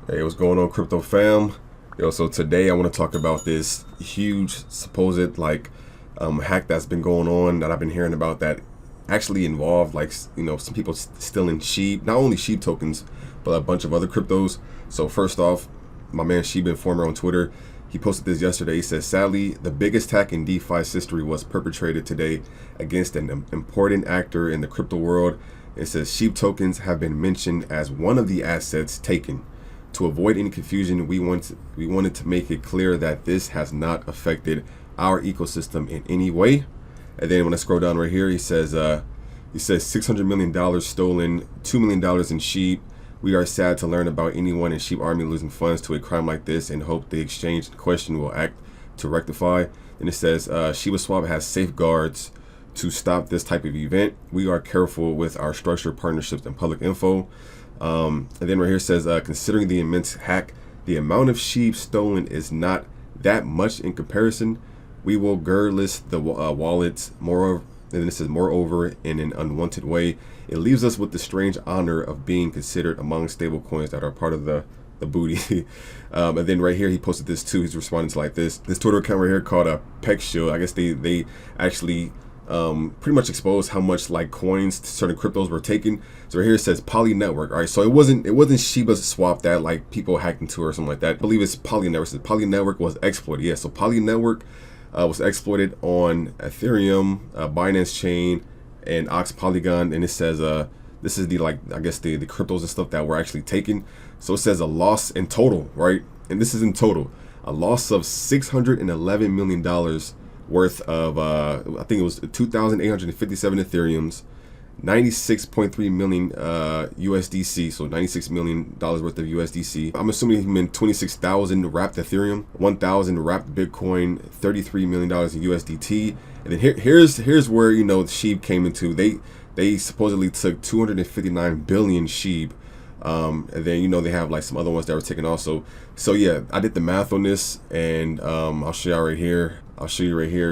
Hey, what's going on, crypto fam? Yo, so today I want to talk about this huge supposed hack that's been going on that I've been hearing about that actually involved some people stealing SHIB, not only SHIB tokens, but a bunch of other cryptos. So first off, my man SHIB Informer on Twitter, he posted this yesterday. He says, sadly, the biggest hack in DeFi's history was perpetrated today against an important actor in the crypto world. It says SHIB tokens have been mentioned as one of the assets taken. To avoid any confusion, we wanted to make it clear that this has not affected our ecosystem in any way. And then when I scroll down right here, he says $600 million stolen, $2 million in SHIB. We are sad to learn about anyone in SHIB army losing funds to a crime like this and hope the exchange in question will act to rectify. Then it says ShibaSwap has safeguards to stop this type of event. We are careful with our structured partnerships and public info. And then right here says, considering the immense hack, the amount of SHIB stolen is not that much in comparison. We will list the wallets more. And then it says, moreover, in an unwanted way, it leaves us with the strange honor of being considered among stable coins that are part of the booty. And then right here, he posted this too. He's responding to like this Twitter account right here called a bkex shield. I guess they actually pretty much exposed how much like coins certain cryptos were taking. So right here it says Poly Network. All right, so it wasn't Shiba swap that like people hacked into or something like that. I believe it's Poly Network. So Poly Network was exploited. Yeah, so Poly Network was exploited on Ethereum, Binance chain, and Ox Polygon. And it says this is the I guess the cryptos and stuff that were actually taken. So it says a loss in total, right? And this is in total, a loss of $611 million worth of I think it was 2,857 Ethereums, 96.3 million USDC, so $96 million worth of USDC. I'm assuming he meant 26,000 wrapped Ethereum, 1,000 wrapped Bitcoin, $33 million in USDT. And then here's where SHIB came into. They supposedly took 259 billion SHIB. And then they have like some other ones that were taken also. So yeah, I did the math on this, and I'll show you right here.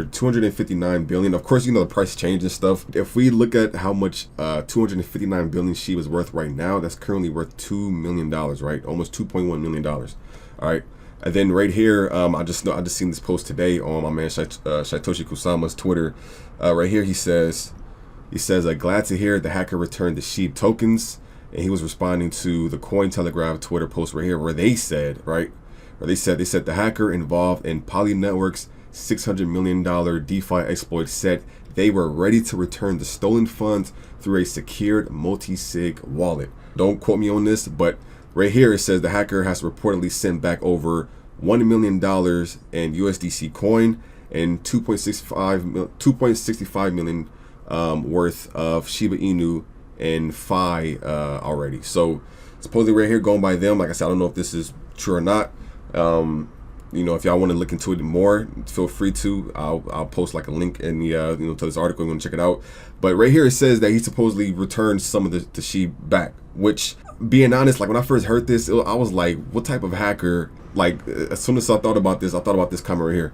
259 billion. Of course, the price change and stuff. If we look at how much 259 billion SHIB is worth right now, that's currently worth $2 million, right? Almost $2.1 million. All right. And then right here, I just seen this post today on my man Satoshi Kusama's Twitter. Right here, he says, glad to hear the hacker returned the SHIB tokens. And he was responding to the Cointelegraph Twitter post right here, where they said, the hacker involved in Poly Network's $600 million DeFi exploit said they were ready to return the stolen funds through a secured multi-sig wallet. Don't quote me on this, but right here it says the hacker has reportedly sent back over $1 million in USDC coin and 2.65 million worth of Shiba Inu and Fi already. So supposedly right here, going by them, like I said, I don't know if this is true or not. If y'all want to look into it more, feel free to. I'll post like a link in the to this article. You want to check it out. But right here it says that he supposedly returned some of the SHIB back. Which, being honest, like when I first heard this, I was like, what type of hacker? Like as soon as I thought about this comment right here.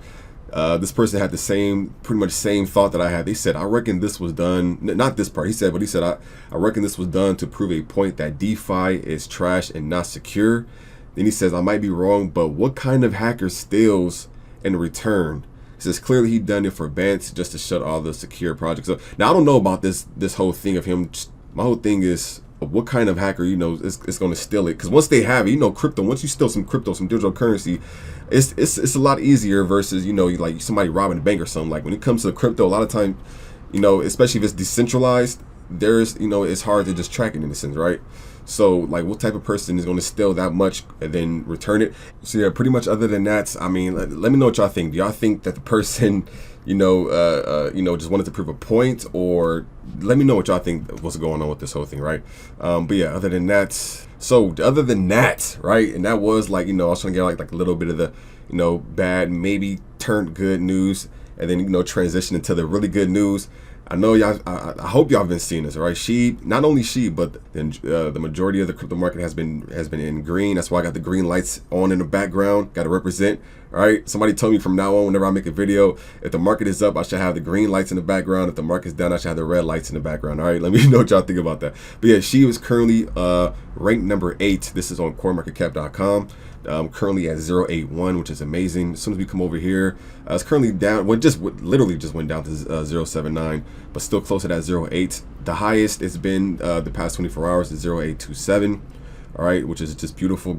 This person had pretty much same thought that I had. They said, I reckon this was done, not this part, he said, I reckon this was done to prove a point that DeFi is trash and not secure. Then he says, I might be wrong, but what kind of hacker steals in return? He says, clearly he done it for Binance just to shut all the secure projects up. Now, I don't know about this whole thing of him. My whole thing is, what kind of hacker, is going to steal it? Because once they have it, crypto, once you steal some crypto, some digital currency, it's a lot easier versus, like somebody robbing a bank or something. Like when it comes to crypto, a lot of time, especially if it's decentralized, it's hard to just track it in a sense, right? So like what type of person is going to steal that much and then return it? So yeah, pretty much other than that, I mean, let me know what y'all think. Do y'all think that the person, just wanted to prove a point, or let me know what y'all think what's going on with this whole thing, right? But yeah, other than that, right? And that was like, I was trying to get like a little bit of the, bad, maybe turned good news, and then, transition into the really good news. I know y'all, I hope y'all have been seeing this, right? SHIB, not only SHIB, but the majority of the crypto market has been in green. That's why I got the green lights on in the background. Got to represent. All right, somebody told me from now on, whenever I make a video, if the market is up, I should have the green lights in the background. If the market's down, I should have the red lights in the background. All right, let me know what y'all think about that. But yeah, she was currently ranked number 8. This is on coinmarketcap.com. Currently at 081, which is amazing. As soon as we come over here, it's currently down. Well, literally just went down to 079, but still close to that 08. The highest it's been the past 24 hours is 0827. All right, which is just beautiful.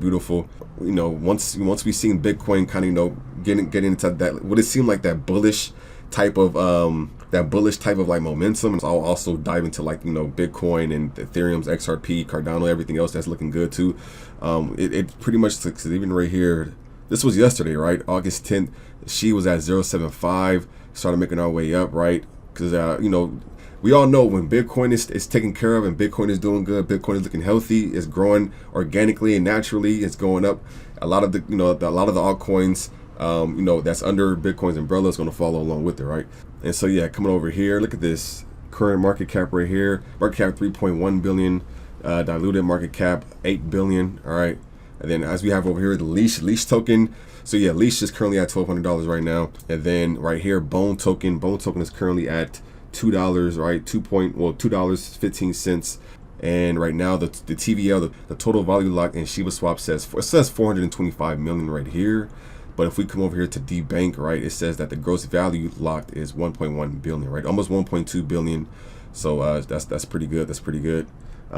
You know, once we seen Bitcoin kind of, you know, getting into that, what it seemed like that bullish type of like momentum. So I'll also dive into, like, you know, Bitcoin and Ethereum's XRP, Cardano, everything else that's looking good too. It pretty much looks, even right here, this was yesterday, right? August 10th, she was at 075, started making our way up, right? Because you know, we all know when Bitcoin is taken care of and Bitcoin is doing good, Bitcoin is looking healthy, it's growing organically and naturally, it's going up. A lot of the, you know, a lot of the altcoins, you know, that's under Bitcoin's umbrella is going to follow along with it, right? And so yeah, coming over here, look at this current market cap right here. Market cap 3.1 billion, diluted market cap 8 billion. All right, and then as we have over here the LEASH token. So yeah, LEASH is currently at $1,200 right now. And then right here, Bone token is currently at $2, right? $2.15. And right now the TVL, the total value locked in Shiba Swap says 425 million right here. But if we come over here to DBank, right, it says that the gross value locked is 1.1 billion, right? Almost 1.2 billion. So that's pretty good. That's pretty good.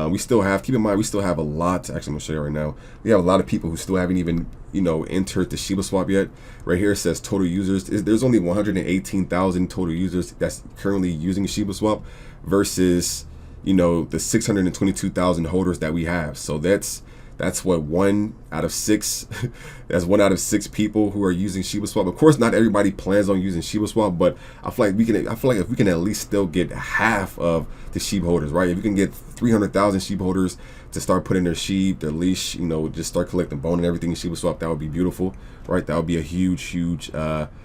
We still have, keep in mind, we still have a lot. Actually, I'm gonna show you right now. We have a lot of people who still haven't even, you know, entered the Shiba Swap yet. Right here it says total users. There's only 118,000 total users that's currently using Shiba Swap versus, you know, the 622,000 holders that we have. So that's what, 1 out of 6. That's 1 out of 6 people who are using Shiba Swap. Of course, not everybody plans on using Shiba Swap, but I feel like if we can at least still get half of the SHIB holders, right? If you can get 300,000 SHIB holders to start putting their SHIB, their LEASH, you know, just start collecting bone and everything in Shiba Swap, that would be beautiful, right? That would be a huge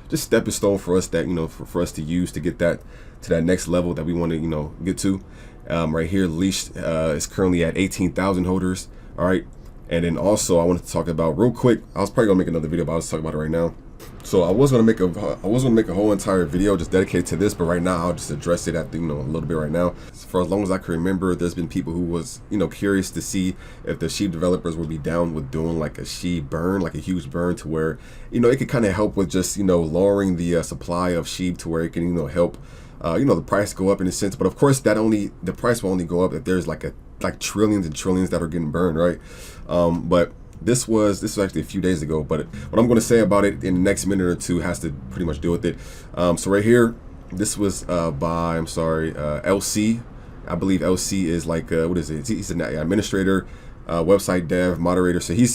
just stepping stone for us, that, you know, for us to use to get that to that next level that we want to, you know, get to. Right here, LEASH is currently at 18,000 holders. All right. And then also I wanted to talk about real quick, I was probably gonna make another video, but I'll just talk about it right now. So I was gonna make a whole entire video just dedicated to this, but right now I'll just address it at the, you know, a little bit right now. For as long as I can remember, there's been people who was, you know, curious to see if the SHIB developers would be down with doing like a SHIB burn, like a huge burn, to where, you know, it could kind of help with just, you know, lowering the supply of SHIB to where it can, you know, help you know, the price go up in a sense. But of course the price will only go up if there's like trillions and trillions that are getting burned, right? But this was actually a few days ago, but what I'm going to say about it in the next minute or two has to pretty much deal with it. So right here, this was by, I'm sorry, LC. I believe LC is like what is it? He's an administrator, website dev, moderator. So he's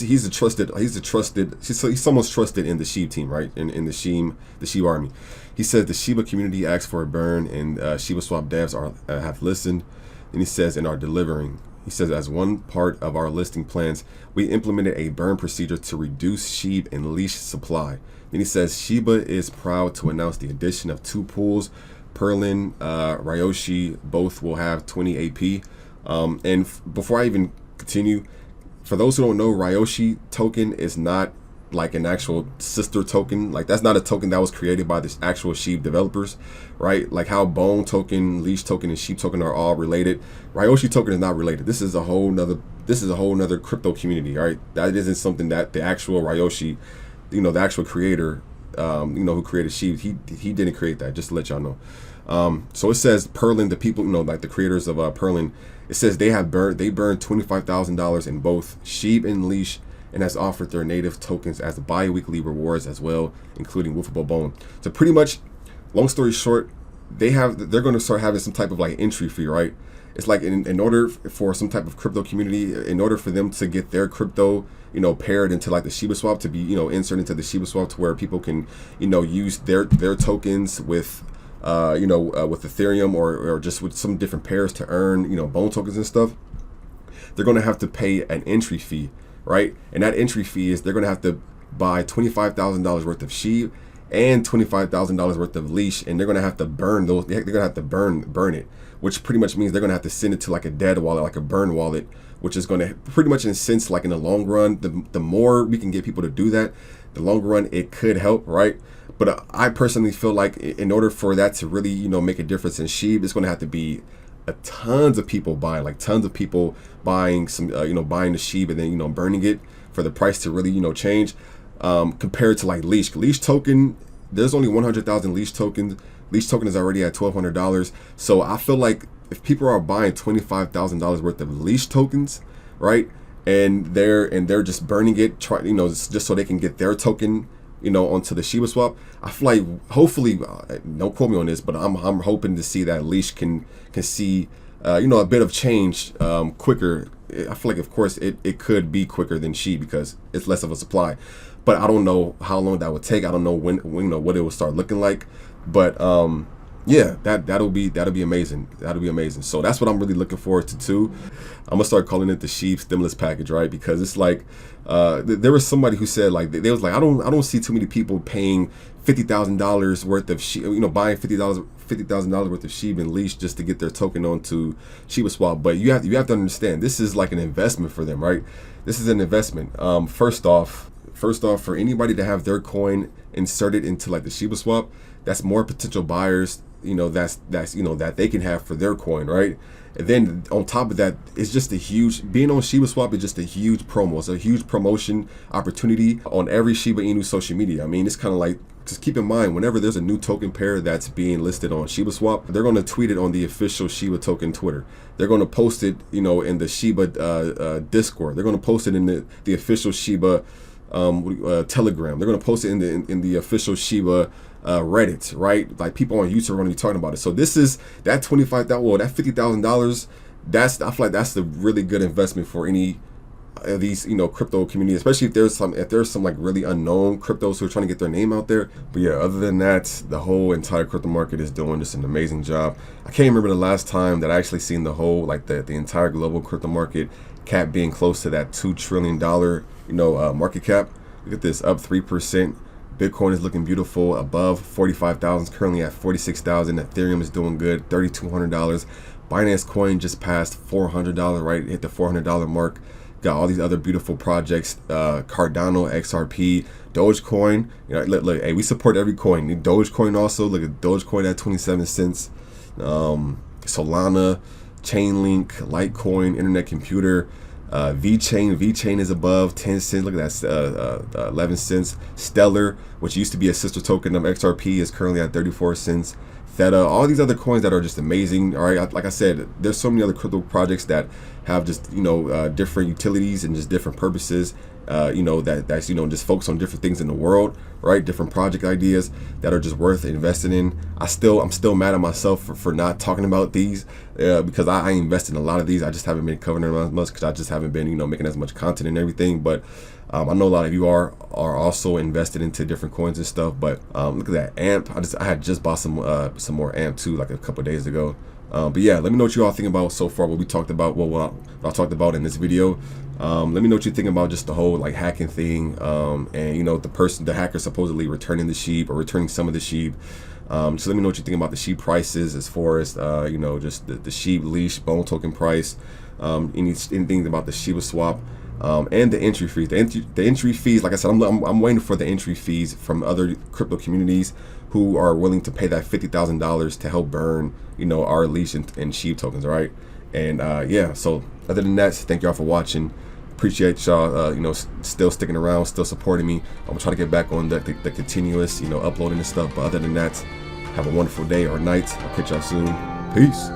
someone's trusted in the SHIB team, right? In the SHIB army. He says the Shiba community asked for a burn, and Shiba Swap devs have listened. And he says, and are delivering. He says, as one part of our listing plans, we implemented a burn procedure to reduce SHIB and LEASH supply. Then he says, Shiba is proud to announce the addition of 2 pools. Perlin, Ryoshi, both will have 20 AP. And before I even continue, for those who don't know, Ryoshi token is not like an actual sister token. Like, that's not a token that was created by the actual SHIB developers, right? Like how Bone token, LEASH token, and SHIB token are all related. Ryoshi token is not related. This is a whole nother crypto community, right? That isn't something that the actual Ryoshi, you know, the actual creator, you know, who created SHIB, he didn't create that, just to let y'all know. So it says Perlin, the people, you know, like the creators of Perlin, it says they burned $25,000 in both SHIB and LEASH, and has offered their native tokens as bi-weekly rewards as well, including Wolfable Bone. So pretty much, long story short, they're going to start having some type of like entry fee, right? It's like in order for some type of crypto community, in order for them to get their crypto, you know, paired into like the Shiba Swap, to be, you know, inserted into the Shiba Swap, to where people can, you know, use their tokens with you know, with Ethereum or just with some different pairs to earn, you know, Bone tokens and stuff. They're going to have to pay an entry fee, right? And that entry fee is they're going to have to buy $25,000 worth of SHIB and $25,000 worth of leash, and they're gonna have to burn those. They're gonna have to burn it, which pretty much means they're gonna have to send it to like a dead wallet, like a burn wallet, which is gonna pretty much, in a sense, like in the long run, the more we can get people to do that, the longer run it could help, right? But I personally feel like in order for that to really, you know, make a difference in SHIB, it's gonna have to be tons of people buying, like tons of people buying some, you know, buying the SHIB and then, you know, burning it for the price to really, you know, change. Compared to like leash token, there's only 100,000 leash tokens. Leash token is already at $1,200. So I feel like if people are buying $25,000 worth of leash tokens, right, and they're just burning it, you know, just so they can get their token, you know, onto the Shiba swap, I feel like hopefully, don't quote me on this, but I'm hoping to see that leash can see, you know, a bit of change quicker. I feel like, of course, it could be quicker than SHIB because it's less of a supply. But I don't know how long that would take. I don't know when you know, what it will start looking like. But yeah, that'll be amazing. That'll be amazing. So that's what I'm really looking forward to too. I'm gonna start calling it the SHIB stimulus package, right? Because it's like there was somebody who said, like, they was like, I don't see too many people paying $50,000 worth of SHIB, you know, buying $50,000 worth of SHIB and leash just to get their token onto Shiba swap. But you have to understand, this is like an investment for them, right? This is an investment. First off, for anybody to have their coin inserted into like the Shiba swap, that's more potential buyers, you know, that's you know, that they can have for their coin, right? And then on top of that, it's just a huge, being on Shiba swap is just a huge promo. It's a huge promotion opportunity on every Shiba Inu social media. I mean, it's kind of like, just keep in mind, whenever there's a new token pair that's being listed on Shiba swap, they're going to tweet it on the official Shiba token Twitter. They're going to post it, you know, in the Shiba Discord. They're going to post it in the official Shiba Telegram. They're going to post it in the official Shiba Reddit, right? Like, people on YouTube are going to be talking about it. So this is that $25,000, well, that $50,000. I feel like that's a really good investment for any of these, you know, crypto community, especially if there's some like really unknown cryptos who are trying to get their name out there. But yeah, other than that, the whole entire crypto market is doing just an amazing job. I can't remember the last time that I actually seen the whole, like, the entire global crypto market cap being close to that $2 trillion, you know, market cap. Look at this, up 3%. Bitcoin is looking beautiful, above 45,000, currently at 46,000. Ethereum is doing good, $3,200. Binance coin just passed $400, right? Hit the $400 mark. Got all these other beautiful projects, Cardano, XRP, Dogecoin. You know, look, hey, we support every coin. Dogecoin also, look at Dogecoin at 27 cents. Solana, Chainlink, Litecoin, Internet Computer, VeChain is above 10 cents. Look at that, 11 cents. Stellar, which used to be a sister token of XRP, is currently at 34 cents. Theta, all these other coins that are just amazing. All right, like I said, there's so many other crypto projects that have just, you know, different utilities and just different purposes. You know, that's, you know, just focus on different things in the world, right? Different project ideas that are just worth investing in. I'm still mad at myself for not talking about these, because I invested in a lot of these. I just haven't been covering them as much because I just haven't been, you know, making as much content and everything. But I know a lot of you are also invested into different coins and stuff. But look at that AMP. I had just bought some more AMP too, like a couple of days ago. But yeah, let me know what you all think about so far, what we talked about, what I talked about in this video. Let me know what you think about just the whole like hacking thing, and you know, the hacker supposedly returning the SHIB or returning some of the SHIB. So let me know what you think about the SHIB prices, as far as you know, just the SHIB leash bone token price, anything about the Shiba swap, and the entry fees. The entry fees, like I said, I'm waiting for the entry fees from other crypto communities who are willing to pay that $50,000 to help burn, you know, our leash and SHIB tokens, all right? And yeah, so other than that, thank y'all for watching. Appreciate y'all, you know, still sticking around, still supporting me. I'm gonna try to get back on the continuous, you know, uploading and stuff. But other than that, have a wonderful day or night. I'll catch y'all soon. Peace.